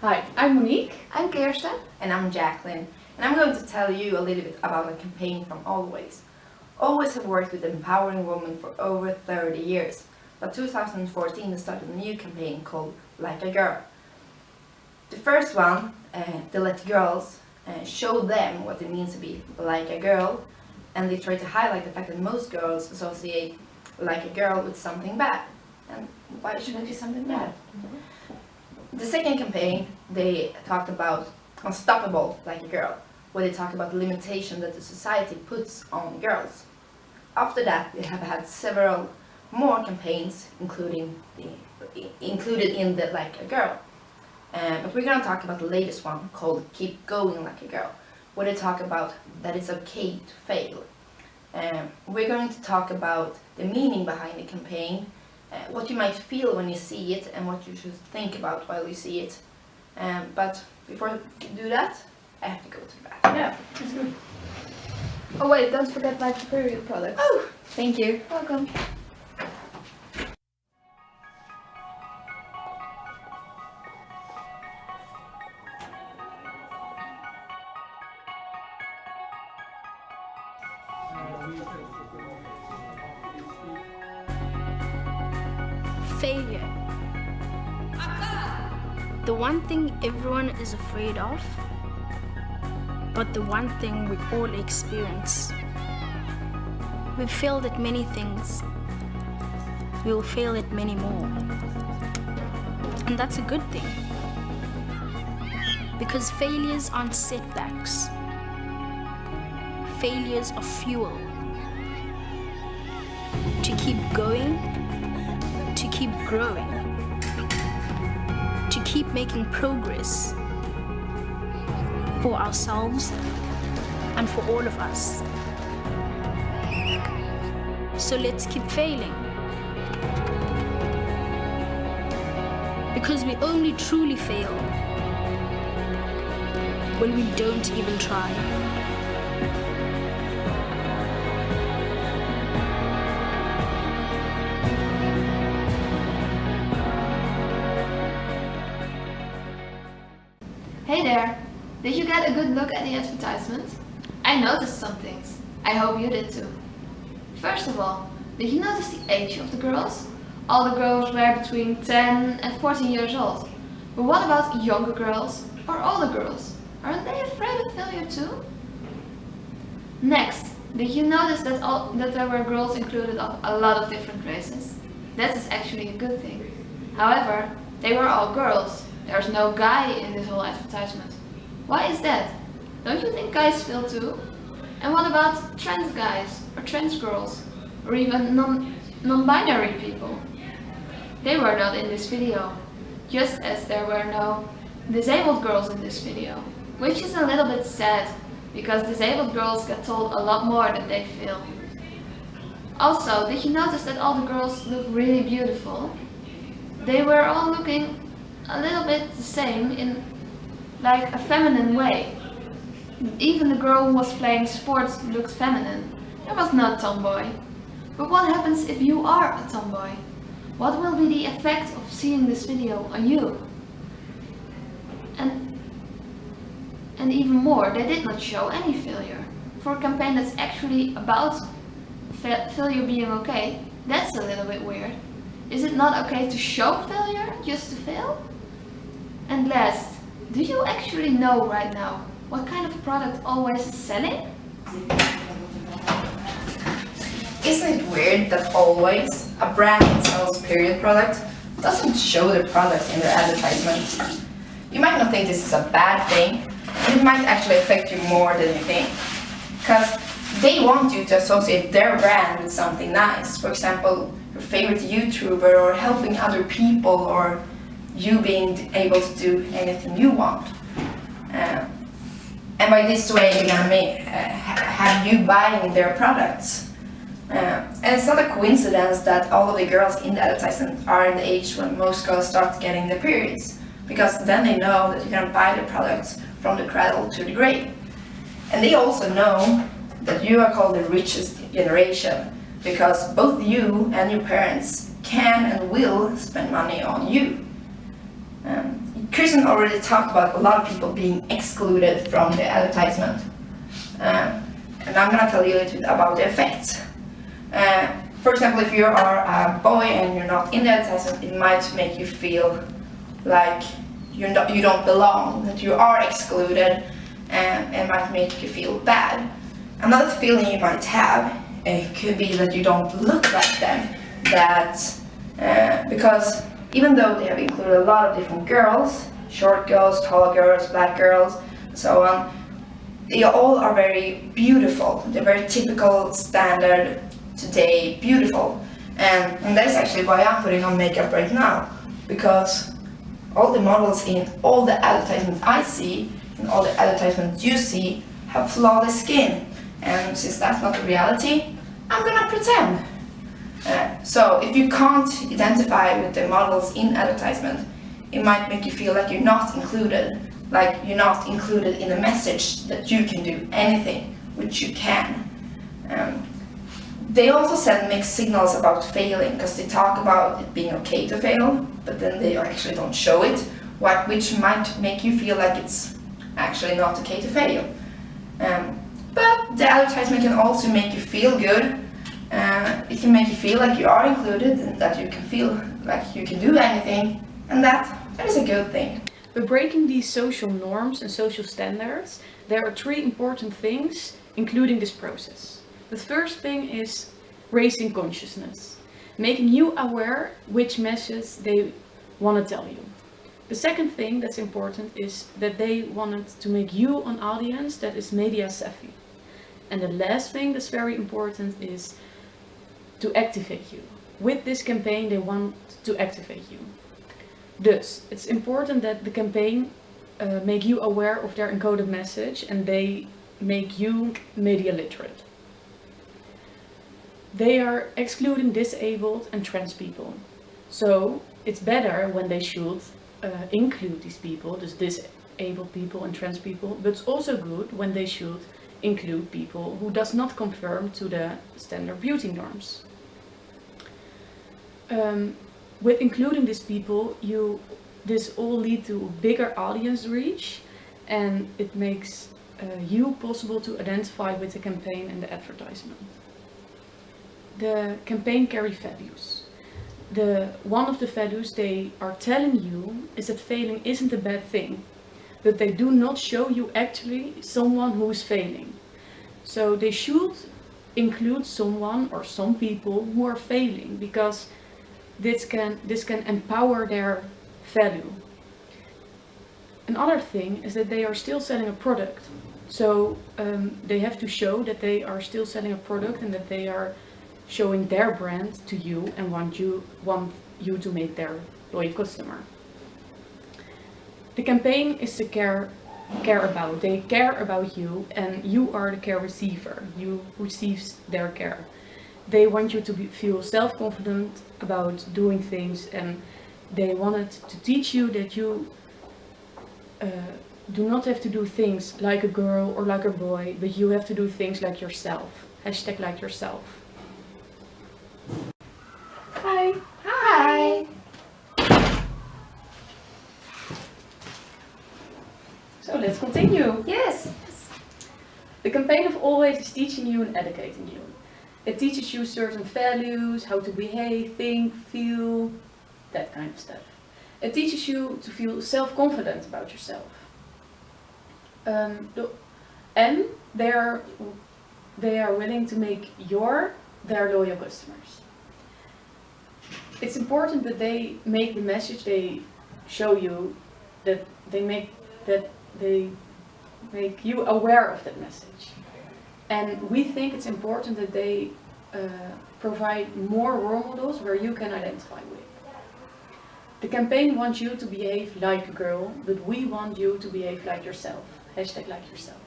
Hi, I'm Monique. I'm Kirsten. And I'm Jacqueline, and I'm going to tell you a little bit about a campaign from Always. Always have worked with empowering women for over 30 years, but 2014 they started a new campaign called Like a Girl. The first one, they let girls show them what it means to be like a girl, and they try to highlight the fact that most girls associate like a girl with something bad. And why shouldn't it be something bad? The second campaign, they talked about Unstoppable Like a Girl, where they talk about the limitation that the society puts on girls. After that, they have had several more campaigns, included in the Like a Girl. But we're going to talk about the latest one called Keep Going Like a Girl, where they talk about that it's okay to fail. We're going to talk about the meaning behind the campaign, what you might feel when you see it, and what you should think about while you see it. But before I do that, I have to go to the bathroom. Yeah, that's good. Oh wait, don't forget my period products. Oh, Thank you. Welcome. Failure. The one thing everyone is afraid of, but the one thing we all experience. We've failed at many things. We will fail at many more. And that's a good thing. Because failures aren't setbacks. Failures are fuel. To keep going, to keep growing, to keep making progress for ourselves and for all of us. So let's keep failing. Because we only truly fail when we don't even try. Hey there. Did you get a good look at the advertisement? I noticed some things. I hope you did too. First of all, did you notice the age of the girls? All the girls were between 10 and 14 years old. But what about younger girls or older girls? Aren't they afraid of failure too? Next, did you notice that there were girls included of a lot of different races? That is actually a good thing. However, they were all girls. There's no guy in this whole advertisement. Why is that? Don't you think guys fail too? And what about trans guys or trans girls? Or even non-binary people? They were not in this video. Just as there were no disabled girls in this video. Which is a little bit sad, because disabled girls get told a lot more than they feel. Also, did you notice that all the girls look really beautiful? They were all looking a little bit the same in like a feminine way. Even the girl who was playing sports looked feminine. There was no tomboy. But what happens if you are a tomboy? What will be the effect of seeing this video on you? And even more, they did not show any failure. For a campaign that's actually about failure being okay, that's a little bit weird. Is it not okay to show failure just to fail? And last, do you actually know right now what kind of product Always is selling? isn't it weird that Always, a brand that sells period products, doesn't show their products in their advertisements? You might not think this is a bad thing, but it might actually affect you more than you think. Because they want you to associate their brand with something nice. For example, your favorite YouTuber, or helping other people, or you being able to do anything you want. And by this way, they're gonna have you buying their products. And it's not a coincidence that all of the girls in the advertisement are in the age when most girls start getting their periods, because then they know that you can buy the products from the cradle to the grave. And they also know that you are called the richest generation, because both you and your parents can and will spend money on you. Kristen already talked about a lot of people being excluded from the advertisement. And I'm gonna tell you a little bit about the effects. For example, if you are a boy and you're not in the advertisement, it might make you feel like you don't belong, that you are excluded, and it might make you feel bad. Another feeling you might have could be that you don't look like them, because even though they have included a lot of different girls, short girls, tall girls, black girls, so on, they all are very beautiful. They're very typical, standard, today, beautiful. And that is actually why I'm putting on makeup right now, because all the models in all the advertisements I see, and all the advertisements you see, have flawless skin. And since that's not the reality, I'm gonna pretend. So if you can't identify with the models in advertisement, it might make you feel like you're not included, like you're not included in the message that you can do anything, which you can. They also send mixed signals about failing, because they talk about it being okay to fail, but then they actually don't show it, which might make you feel like it's actually not okay to fail. But the advertisement can also make you feel good. It can make you feel like you are included and that you can feel like you can do anything, and that is a good thing. By breaking these social norms and social standards, there are 3 important things including this process. The first thing is raising consciousness, making you aware which message they want to tell you. The second thing that's important is that they wanted to make you an audience that is media savvy. And the last thing that's very important is to activate you. With this campaign, they want to activate you. Thus, it's important that the campaign make you aware of their encoded message, and they make you media literate. They are excluding disabled and trans people. So it's better when they should include these people, dus disabled people and trans people, but it's also good when they should include people who does not conform to the standard beauty norms. With including these people, this all lead to a bigger audience reach, and it makes you possible to identify with the campaign and the advertisement. The campaign carry values. One of the values they are telling you is that failing isn't a bad thing, but they do not show you actually someone who is failing. So they should include someone or some people who are failing, because this can empower their value. Another thing is that they are still selling a product. So they have to show that they are still selling a product and that they are showing their brand to you and want you to make their loyal customer. The campaign is to care about. They care about you, and you are the care receiver. You receive their care. They want you to feel self-confident about doing things, and they wanted to teach you that you do not have to do things like a girl or like a boy, but you have to do things like yourself. # like yourself. Hi. Hi! So let's continue. Yes! The campaign of Always is teaching you and educating you. It teaches you certain values, how to behave, think, feel, that kind of stuff. It teaches you to feel self-confident about yourself. And they are willing to make their loyal customers. It's important that they make the message they show you, that they make you aware of that message. And we think it's important that they provide more role models where you can identify with. The campaign wants you to behave like a girl, but we want you to behave like yourself. # like yourself.